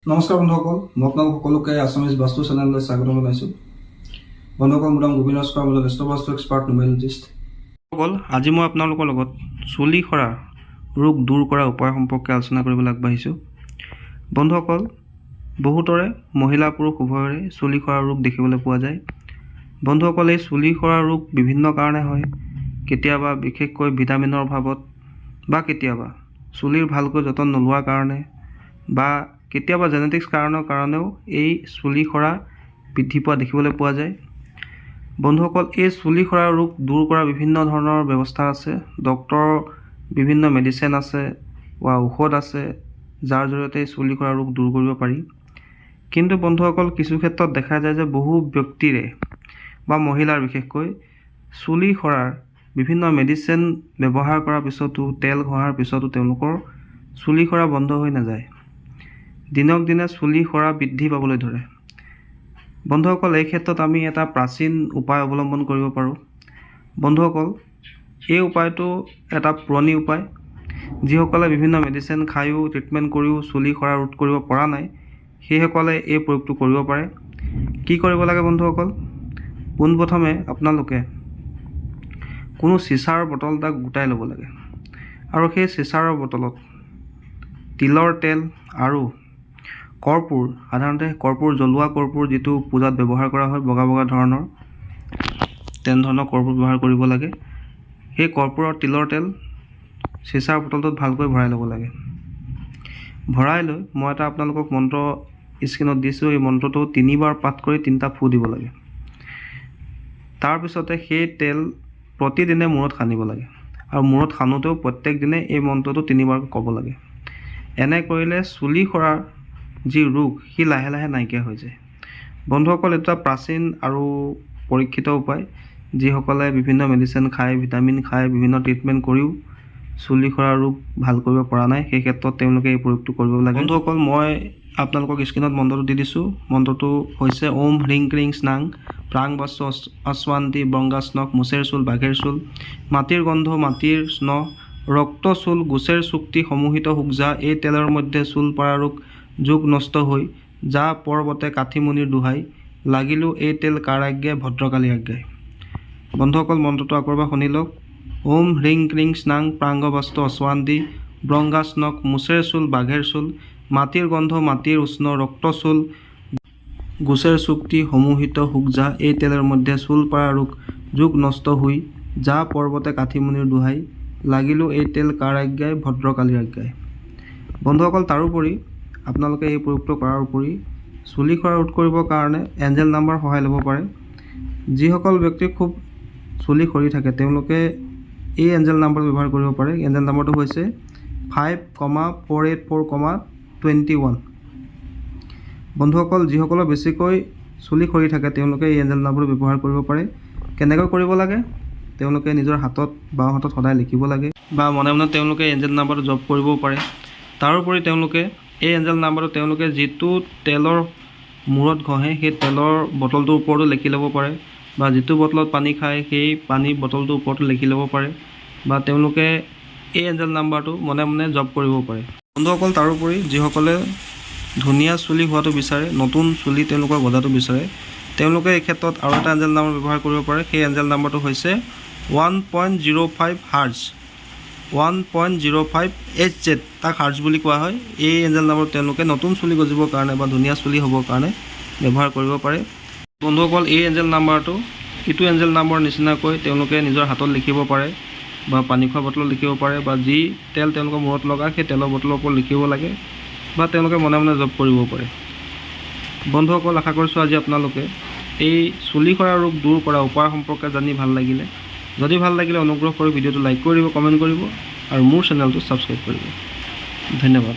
নমস্কাৰ বন্ধুসকল, মই আপোনালোক সকলোকে আছামিজ বাস্তু চেনেললৈ স্বাগতম জনাইছোঁ। বন্ধুসকল, মোৰ নাম গোবিন্দ নস্কৰ, মই জ্যেষ্ঠ বাস্তু এক্সপাৰ্ট নিউমেৰলজিষ্ট। বন্ধুসকল, আজি মই আপোনালোকৰ লগত চুলি সৰা ৰোগ দূৰ কৰা উপায় সম্পৰ্কে আলোচনা কৰিবলৈ আগবাঢ়িছোঁ। বন্ধুসকল, বহুতৰে মহিলা পুৰুষ উভয়ৰে চুলি সৰা ৰোগ দেখিবলৈ পোৱা যায়। বন্ধুসকল, এই চুলি সৰা ৰোগ বিভিন্ন কাৰণে হয়। কেতিয়াবা বিশেষকৈ ভিটামিনৰ অভাৱত, বা কেতিয়াবা চুলিৰ ভালকৈ যতন নোলোৱাৰ কাৰণে, বা কেতিয়াবা জেনেটিক্স কাৰণৰ কাৰণেও এই চুলি সৰা বৃদ্ধি পোৱা দেখিবলৈ পোৱা যায়। বন্ধুসকল, এই চুলি সৰা ৰোগ দূৰ কৰা বিভিন্ন ধৰণৰ ব্যৱস্থা আছে। ডক্টৰৰ বিভিন্ন মেডিচিন আছে বা ঔষধ আছে, যাৰ জৰিয়তে এই চুলি সৰা ৰোগ দূৰ কৰিব পাৰি। কিন্তু বন্ধুসকল, কিছু ক্ষেত্ৰত দেখা যায় যে বহু ব্যক্তিৰে বা মহিলাৰ বিশেষকৈ চুলি সৰাৰ বিভিন্ন মেডিচিন ব্যৱহাৰ কৰাৰ পিছতো, তেল ঘঁহাৰ পিছতো তেওঁলোকৰ চুলি সৰা বন্ধ হৈ নাযায়। দিনক দিনে চুলি সৰা বৃদ্ধি পাবলৈ ধৰে। বন্ধুসকল, এই ক্ষেত্ৰত আমি এটা প্ৰাচীন উপায় অৱলম্বন কৰিব পাৰোঁ। বন্ধুসকল, এই উপায়টো এটা পুৰণি উপায়। যিসকলে বিভিন্ন মেডিচিন খায়ো, ট্ৰিটমেণ্ট কৰিও চুলি সৰা ৰোধ কৰিব পৰা নাই, সেইসকলে এই প্ৰয়োগটো কৰিব পাৰে। কি কৰিব লাগে বন্ধুসকল? পোনপ্ৰথমে আপোনালোকে কোনো চিচাৰ বটল এটা গোটাই ল'ব লাগে, আৰু সেই চিচাৰৰ বটলত তিলৰ তেল আৰু কৰ্পূৰ, সাধাৰণতে কৰ্পূৰ, জ্বলোৱা কৰ্পূৰ, যিটো পূজাত ব্যৱহাৰ কৰা হয়, বগা বগা ধৰণৰ, তেনেধৰণৰ কৰ্পূৰ ব্যৱহাৰ কৰিব লাগে। সেই কৰ্পূৰ আৰু তিলৰ তেল চিচাৰ বটলটোত ভালকৈ ভৰাই ল'ব লাগে। ভৰাই লৈ মই এটা আপোনালোকক মন্ত্ৰ স্ক্ৰীণত দিছোঁ। এই মন্ত্ৰটো 3 বাৰ পাঠ কৰি 3টা ফু দিব লাগে। তাৰপিছতে সেই তেল প্ৰতিদিনে মূৰত সানিব লাগে, আৰু মূৰত সানোতেও প্ৰত্যেক দিনে এই মন্ত্ৰটো 3 বাৰ ক'ব লাগে। এনে কৰিলে চুলি সৰাৰ যি ৰোগ, সি লাহে লাহে নাইকিয়া হৈ যায়। বন্ধুসকল, এটা প্ৰাচীন আৰু পৰীক্ষিত উপায়। যিসকলে বিভিন্ন মেডিচিন খায়, ভিটামিন খায়, বিভিন্ন ট্ৰিটমেণ্ট কৰিও চুলি সৰা ৰোগ ভাল কৰিব পৰা নাই, সেই ক্ষেত্ৰত তেওঁলোকে এই প্ৰয়োগটো কৰিব লাগে। বন্ধুসকল, মই আপোনালোকক স্ক্ৰীণত মন্ত্ৰটো দি দিছোঁ। মন্ত্ৰটো হৈছে ওম হ্ৰিং ক্ৰিং স্নাং প্ৰাং বাস্ত অশ্বান্তি ব্ৰংগাস্নক মুচেৰ চুল বাঘেৰ চুল মাটিৰ গন্ধ মাটিৰ স্ন ৰক্ত চুল গোচেৰ চুক্তি সমূহিত সুকজা এই তেলৰ মধ্যে চুল পৰা ৰোগ যোগ নষ্ট হৈ যা পৰ্বতে কাঠিমুনিৰ দোহাই লাগিলো এই তেল কাৰ আজ্ঞাই ভদ্ৰকালী আজ্ঞাই। বন্ধুসকল, মন্ত্ৰটো আকৌ এবাৰ শুনি লওক। ওম হ্ৰিং ক্ৰিং স্নাং প্ৰাংগবাস্ত অশ্বান্তি ব্ৰংগাস্নক মুচেৰ চুল বাঘেৰ চুল মাটিৰ গন্ধ মাটিৰ উষ্ণ ৰক্ত চুল গোচেৰ চুক্তি সমূহিত সুকজা এই তেলৰ মধ্যে চুল পৰা ৰোগ যোগ নষ্ট হৈ যা পৰ্বতে কাঠিমুনিৰ দোহাই লাগিলো এই তেল কাৰ আজ্ঞাই ভদ্ৰকালীৰ আজ্ঞাই। বন্ধুসকল, তাৰোপৰি আপোনালোকে এই প্ৰয়োগটো কৰাৰ উপৰি চুলি সৰা ৰোধ কৰিবৰ কাৰণে এঞ্জেল নাম্বাৰ সহায় ল'ব পাৰে। যিসকল ব্যক্তি খুব চুলি সৰি থাকে, তেওঁলোকে এই এঞ্জেল নাম্বাৰ ব্যৱহাৰ কৰিব পাৰে। এঞ্জেল নাম্বাৰটো হৈছে 5,484,21। বন্ধুসকল, যিসকলৰ বেছিকৈ চুলি সৰি থাকে, তেওঁলোকে এই এঞ্জেল নাম্বাৰটো ব্যৱহাৰ কৰিব পাৰে। কেনেকৈ কৰিব লাগে? তেওঁলোকে নিজৰ হাতত, বাওঁ হাতত সদায় লিখিব লাগে, বা মনে মনে তেওঁলোকে এঞ্জেল নাম্বাৰটো জপ কৰিবও পাৰে। তাৰোপৰি তেওঁলোকে এই এঞ্জেল নাম্বাৰটো তেওঁলোকে যিটো তেলৰ মূৰত ঘঁহে, সেই তেলৰ বটলটোৰ ওপৰতো লিখি ল'ব পাৰে, বা যিটো বটলত পানী খায় সেই পানী বটলটোৰ ওপৰতো লিখি ল'ব পাৰে, বা তেওঁলোকে এই এঞ্জেল নাম্বাৰটো মনে মনে জপ কৰিব পাৰে। বন্ধুসকল, তাৰোপৰি যিসকলে ধুনীয়া চুলি হোৱাটো বিচাৰে, নতুন চুলি তেওঁলোকৰ গজাটো বিচাৰে, তেওঁলোকে এই ক্ষেত্ৰত আৰু এটা এঞ্জেল নাম্বাৰ ব্যৱহাৰ কৰিব পাৰে। সেই এঞ্জেল নাম্বাৰটো হৈছে 1.05 হাৰ্জ 1.05 HZ, তাক হাৰ্জ বুলি কোৱা হয়। এই এঞ্জেল নাম্বাৰটো তেওঁলোকে নতুন চুলি গজিবৰ কাৰণে বা ধুনীয়া চুলি হ'বৰ কাৰণে ব্যৱহাৰ কৰিব পাৰে। বন্ধুসকল, এই এঞ্জেল নাম্বাৰটো ইটো এঞ্জেল নাম্বাৰৰ নিচিনাকৈ তেওঁলোকে নিজৰ হাতত লিখিব পাৰে, বা পানী খোৱা বটলত লিখিব পাৰে, বা যি তেল তেওঁলোকৰ মূৰত লগায় সেই তেলৰ বটলৰ ওপৰত লিখিব লাগে, বা তেওঁলোকে মনে মনে জপ কৰিব পাৰে। বন্ধুসকল, আশা কৰিছোঁ আজি আপোনালোকে এই চুলি সৰা ৰোগ দূৰ কৰা উপায় সম্পৰ্কে জানি ভাল লাগিলে। যদি ভাল লাগিলে অনুগ্ৰহ কৰি ভিডিঅ'টো লাইক কৰি দিব, কমেণ্ট কৰিব, আৰু মোৰ চেনেলটো ছাবস্ক্ৰাইব কৰিব। ধন্যবাদ।